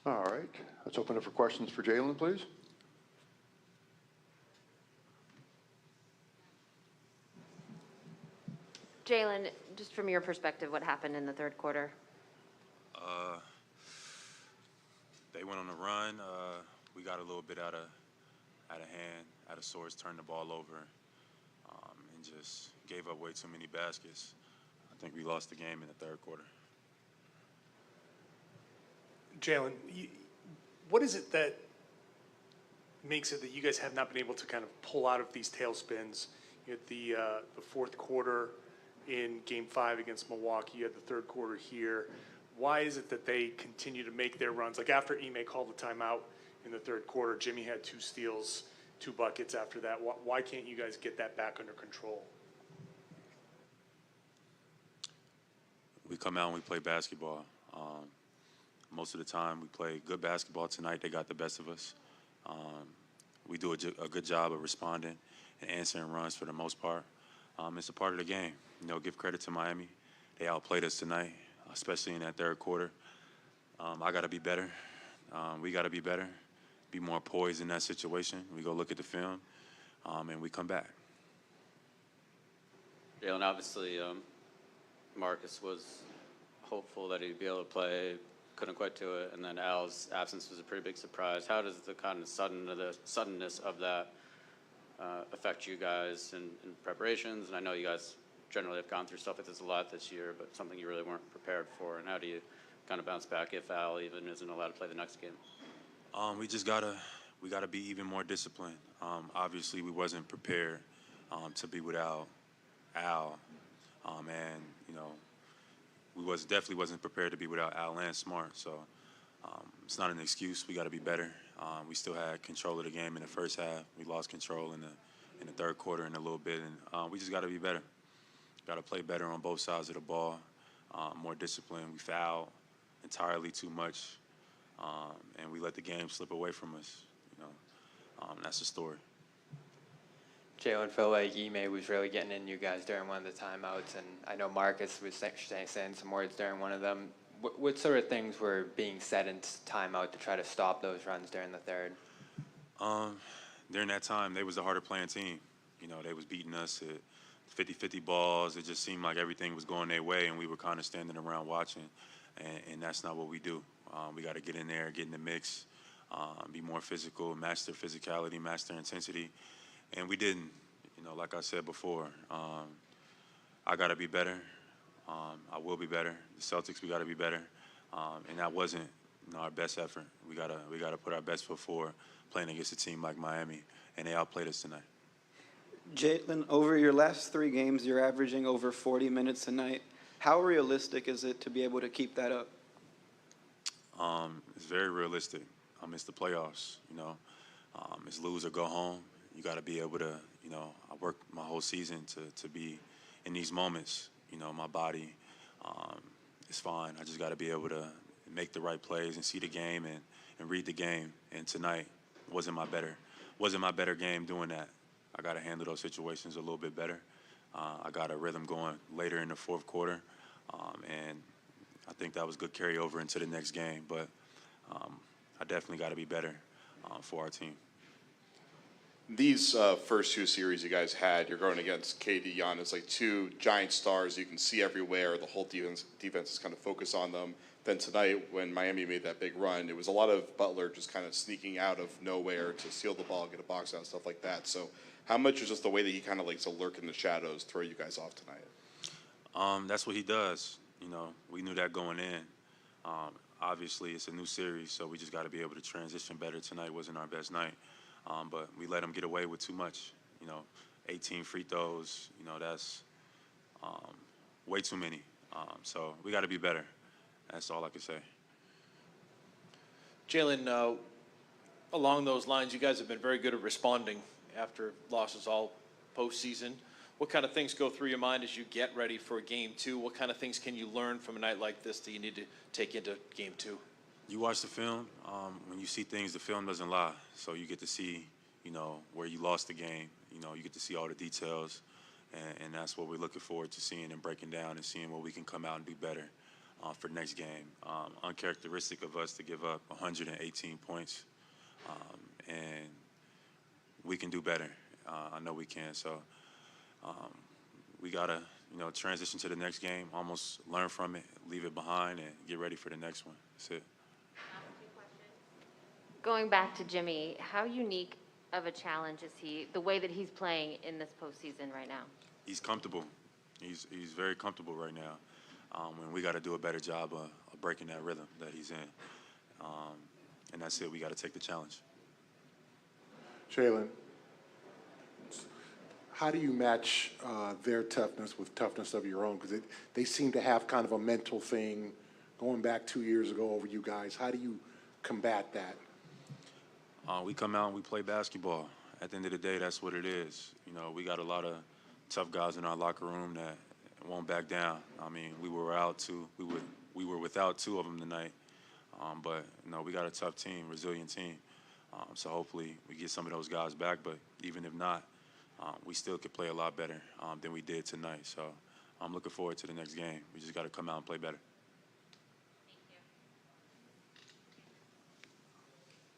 All right, let's open it for questions for Jaylen, please. Jaylen, just from your perspective, what happened in the third quarter? They went on a run. We got a little bit out of hand, out of sorts, turned the ball over, and just gave up way too many baskets. I think we lost the game in the third quarter. Jaylen, what is it that makes it that you guys have not been able to kind of pull out of these tailspins? You had the fourth quarter in Game 5 against Milwaukee. You had the third quarter here. Why is it that they continue to make their runs? Like after Ime called the timeout in the third quarter, Jimmy had 2 steals, 2 buckets after that. Why can't you guys get that back under control? We come out and we play basketball. Most of the time we play good basketball. Tonight they got the best of us. We do a good job of responding and answering runs for the most part. It's a part of the game. You know, give credit to Miami. They outplayed us tonight, especially in that third quarter. I got to be better. We got to be better, be more poised in that situation. We go look at the film, and we come back. Jaylen, obviously, Marcus was hopeful that he'd be able to play, couldn't quite do it, and then Al's absence was a pretty big surprise. How does the kind of suddenness of that affect you guys in preparations? And I know you guys generally have gone through stuff like this a lot this year, but something you really weren't prepared for. And how do you kind of bounce back if Al even isn't allowed to play the next game? We just gotta be even more disciplined. Obviously, we wasn't prepared to be without Al, and you know, definitely wasn't prepared to be without Al and Smart. So it's not an excuse. We got to be better. We still had control of the game in the first half. We lost control in the third quarter in a little bit, and we just got to be better. Got to play better on both sides of the ball. More discipline. We foul entirely too much, and we let the game slip away from us. You know, that's the story. Jaylen, felt like Ime was really getting in you guys during one of the timeouts, and I know Marcus was saying some words during one of them. What sort of things were being said in timeout to try to stop those runs during the third? During that time, they was the harder playing team. You know, they was beating us at 50-50 balls. It just seemed like everything was going their way, and we were kind of standing around watching, and that's not what we do. We got to get in there, get in the mix, be more physical, match their physicality, match their intensity. And we didn't, you know, like I said before, I got to be better. I will be better. The Celtics, we got to be better. And that wasn't, you know, our best effort. We gotta put our best foot forward playing against a team like Miami, and they outplayed us tonight. Jaylen, over your last 3 games, you're averaging over 40 minutes a night. How realistic is it to be able to keep that up? It's very realistic. It's the playoffs, you know. It's lose or go home. You got to be able to, you know, I worked my whole season to be in these moments. You know, my body is fine. I just got to be able to make the right plays and see the game and read the game. And tonight wasn't my better game doing that. I got to handle those situations a little bit better. I got a rhythm going later in the fourth quarter, and I think that was good carryover into the next game. But I definitely got to be better for our team. These first 2 series you guys had, you're going against KD, Giannis, like 2 giant stars you can see everywhere. The whole defense is kind of focused on them. Then tonight, when Miami made that big run, it was a lot of Butler just kind of sneaking out of nowhere to steal the ball, get a box out, stuff like that. So how much is just the way that he kind of likes to lurk in the shadows, throw you guys off tonight? That's what he does. You know, we knew that going in. Obviously, it's a new series, so we just got to be able to transition better. Tonight wasn't our best night. But we let him get away with too much. You know, 18 free throws, you know, that's way too many. So we got to be better. That's all I can say. Jaylen, along those lines, you guys have been very good at responding after losses all postseason. What kind of things go through your mind as you get ready for Game 2? What kind of things can you learn from a night like this that you need to take into Game 2? You watch the film. When you see things, the film doesn't lie. So you get to see, you know, where you lost the game. You know, you get to see all the details, and that's what we're looking forward to seeing and breaking down and seeing what we can come out and do better. for next game. Uncharacteristic of us to give up 118 points, and we can do better. I know we can. So we gotta, transition to the next game, almost learn from it, leave it behind, and get ready for the next one. That's it. Going back to Jimmy, how unique of a challenge is he, the way that he's playing in this postseason right now? He's comfortable. He's very comfortable right now. And we got to do a better job of breaking that rhythm that he's in. And that's it. We got to take the challenge. Jaylen, how do you match their toughness with toughness of your own? Because they seem to have kind of a mental thing going back 2 years ago over you guys. How do you combat that? We come out and we play basketball. At the end of the day, that's what it is. We got a lot of tough guys in our locker room that won't back down. I mean, we were without two of them tonight. But we got a tough team, resilient team. So hopefully we get some of those guys back. But even if not, we still could play a lot better than we did tonight. So I'm looking forward to the next game. We just got to come out and play better.